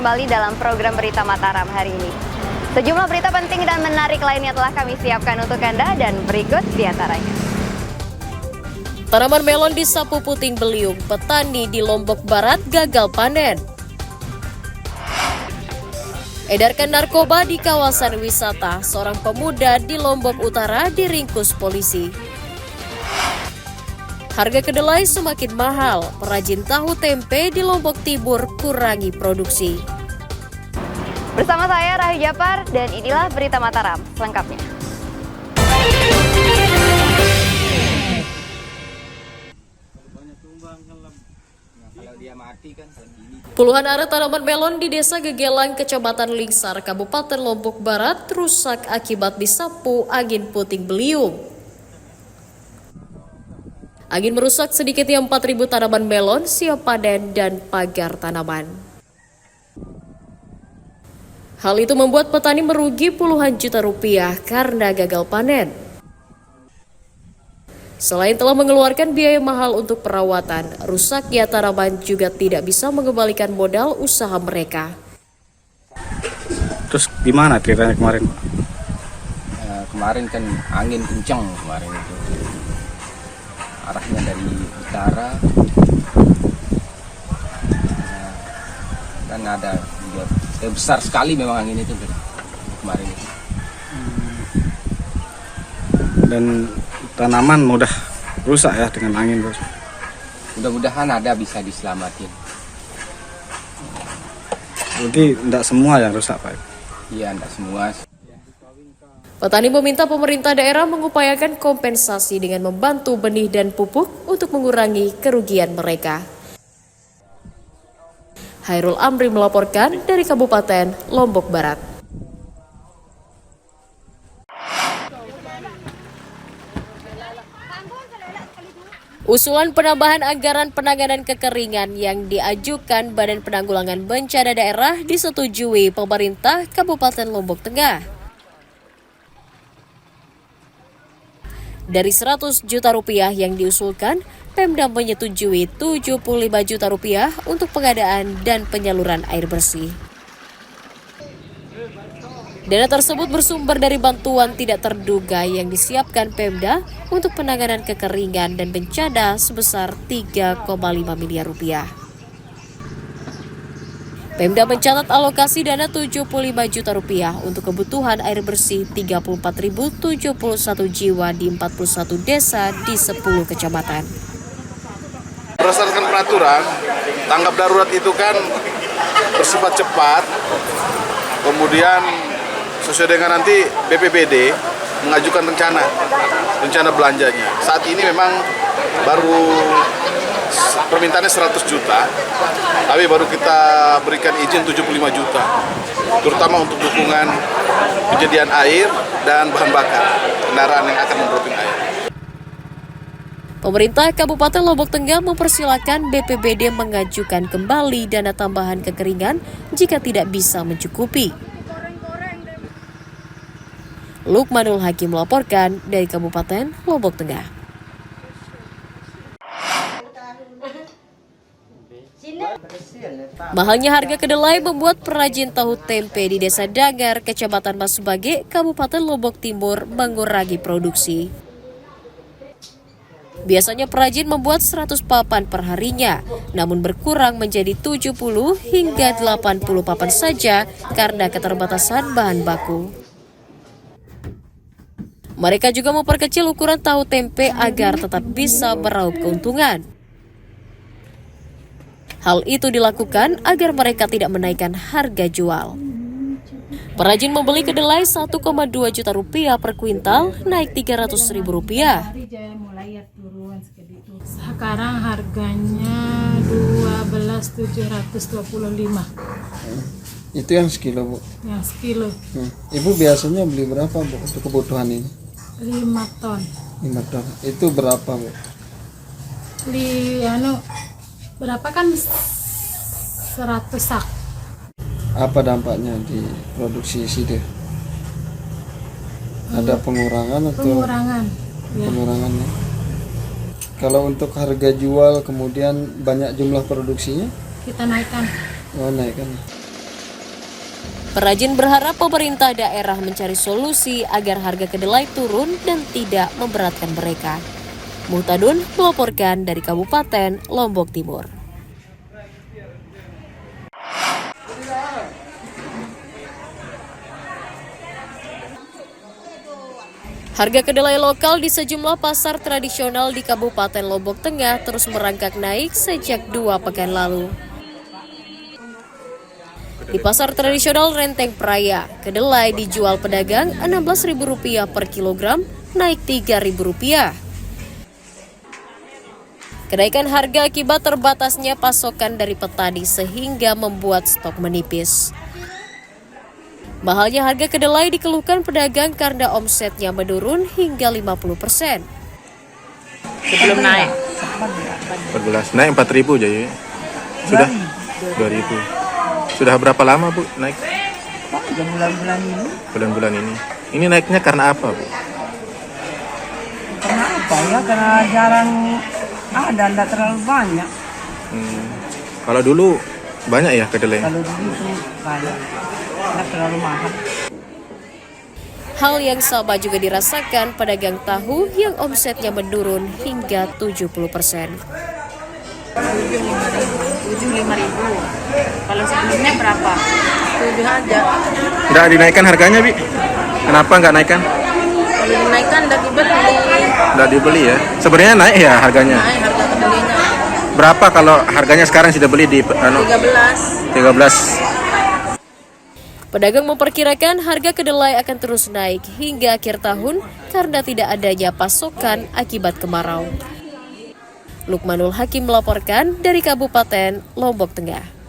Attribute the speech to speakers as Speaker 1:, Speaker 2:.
Speaker 1: kembali dalam program Berita Mataram hari ini. Sejumlah berita penting dan menarik lainnya telah kami siapkan untuk Anda dan berikut diantaranya.
Speaker 2: Tanaman melon disapu puting beliung, petani di Lombok Barat gagal panen. Edarkan narkoba di kawasan wisata, seorang pemuda di Lombok Utara diringkus polisi. Harga kedelai semakin mahal, perajin tahu tempe di Lombok Timur kurangi produksi.
Speaker 1: Bersama saya Rahayu Japar dan inilah Berita Mataram selengkapnya.
Speaker 2: Puluhan area tanaman melon di Desa Gegelang, Kecamatan Lingsar, Kabupaten Lombok Barat rusak akibat disapu angin puting beliung. Angin merusak sedikitnya 4.000 tanaman melon, siap panen, dan pagar tanaman. Hal itu membuat petani merugi puluhan juta rupiah karena gagal panen. Selain telah mengeluarkan biaya mahal untuk perawatan, rusaknya tanaman juga tidak bisa mengembalikan modal usaha mereka.
Speaker 3: Terus gimana ceritanya kemarin?
Speaker 4: Kemarin kan angin kencang kemarin itu. Arahnya dari utara. Dan ada besar sekali memang angin itu kemarin itu.
Speaker 3: Dan tanaman mudah rusak ya dengan angin, Bos.
Speaker 4: Mudah-mudahan ada bisa diselamatin.
Speaker 3: Jadi tidak semua yang rusak, Pak?
Speaker 4: Iya, tidak semua.
Speaker 2: Petani meminta pemerintah daerah mengupayakan kompensasi dengan membantu benih dan pupuk untuk mengurangi kerugian mereka. Hairul Amri melaporkan dari Kabupaten Lombok Barat. Usulan penambahan anggaran penanganan kekeringan yang diajukan Badan Penanggulangan Bencana Daerah disetujui pemerintah Kabupaten Lombok Tengah. Dari 100 juta rupiah yang diusulkan, Pemda menyetujui 75 juta rupiah untuk pengadaan dan penyaluran air bersih. Dana tersebut bersumber dari bantuan tidak terduga yang disiapkan Pemda untuk penanganan kekeringan dan bencana sebesar 3,5 miliar rupiah. Pemda mencatat alokasi dana 75 juta rupiah untuk kebutuhan air bersih 34.071 jiwa di 41 desa di 10 kecamatan.
Speaker 5: Berdasarkan peraturan, tanggap darurat itu kan bersifat cepat, kemudian sesuai dengan nanti BPBD mengajukan rencana belanjanya. Saat ini memang baru permintaannya 100 juta, tapi baru kita berikan izin 75 juta, terutama untuk dukungan penyediaan air dan bahan bakar kendaraan yang akan mendroping air.
Speaker 2: Pemerintah Kabupaten Lombok Tengah mempersilahkan BPBD mengajukan kembali dana tambahan kekeringan jika tidak bisa mencukupi. Lukmanul Hakim melaporkan dari Kabupaten Lombok Tengah. Mahalnya harga kedelai membuat perajin tahu tempe di Desa Dangar, Kecamatan Masbage, Kabupaten Lombok Timur mengurangi produksi. Biasanya perajin membuat 100 papan per harinya, namun berkurang menjadi 70 hingga 80 papan saja karena keterbatasan bahan baku. Mereka juga memperkecil ukuran tahu tempe agar tetap bisa meraup keuntungan. Hal itu dilakukan agar mereka tidak menaikkan harga jual. Perajin membeli kedelai 1,2 juta rupiah per kuintal, naik 300.000 rupiah.
Speaker 6: Sekarang harganya 12.725.
Speaker 7: Itu yang sekilo, Bu?
Speaker 6: Yang sekilo.
Speaker 7: Ibu biasanya beli berapa, Bu, untuk kebutuhan ini?
Speaker 6: 5 ton.
Speaker 7: 5 ton. Itu berapa, Bu?
Speaker 6: Berapa kan 100 sak.
Speaker 7: Apa dampaknya di produksi sini? Ada pengurangan atau?
Speaker 6: Pengurangan. Ya.
Speaker 7: Pengurangannya. Kalau untuk harga jual kemudian banyak jumlah produksinya?
Speaker 6: Kita naikkan.
Speaker 7: Oh, naikkan.
Speaker 2: Perajin berharap pemerintah daerah mencari solusi agar harga kedelai turun dan tidak memberatkan mereka. Muhtadun melaporkan dari Kabupaten Lombok Timur. Harga kedelai lokal di sejumlah pasar tradisional di Kabupaten Lombok Tengah terus merangkak naik sejak 2 pekan lalu. Di pasar tradisional Renteng Praya, kedelai dijual pedagang Rp16.000 per kilogram, naik Rp3.000. Kenaikan harga akibat terbatasnya pasokan dari petani sehingga membuat stok menipis. Mahalnya harga kedelai dikeluhkan pedagang karena omsetnya menurun hingga 50%.
Speaker 8: Sebelum naik
Speaker 9: 14 naik 4.000 jadi sudah 2.000. Sudah berapa lama Bu naik?
Speaker 8: bulan-bulan ini.
Speaker 9: Bulan-bulan ini. Ini naiknya karena apa Bu?
Speaker 8: Karena apa ya? Karena jarang ada, tidak terlalu banyak.
Speaker 9: Kalau dulu banyak ya kedelai?
Speaker 8: Kalau dulu itu banyak, tidak terlalu mahal.
Speaker 2: Hal yang sama juga dirasakan pedagang tahu yang omsetnya menurun hingga 70%.
Speaker 6: 75.000. Kalau sebelumnya berapa?
Speaker 8: 7 aja.
Speaker 9: Nggak dinaikkan harganya Bi? Kenapa nggak naikkan?
Speaker 8: Kalau dinaikkan tidak dibeli.
Speaker 9: Nggak dibeli ya? Sebenarnya naik ya harganya?
Speaker 8: Naik harga kedelainya.
Speaker 9: Berapa kalau harganya sekarang sudah beli di
Speaker 8: 13.
Speaker 9: 13?
Speaker 2: Pedagang memperkirakan harga kedelai akan terus naik hingga akhir tahun karena tidak adanya pasokan akibat kemarau. Lukmanul Hakim melaporkan dari Kabupaten Lombok Tengah.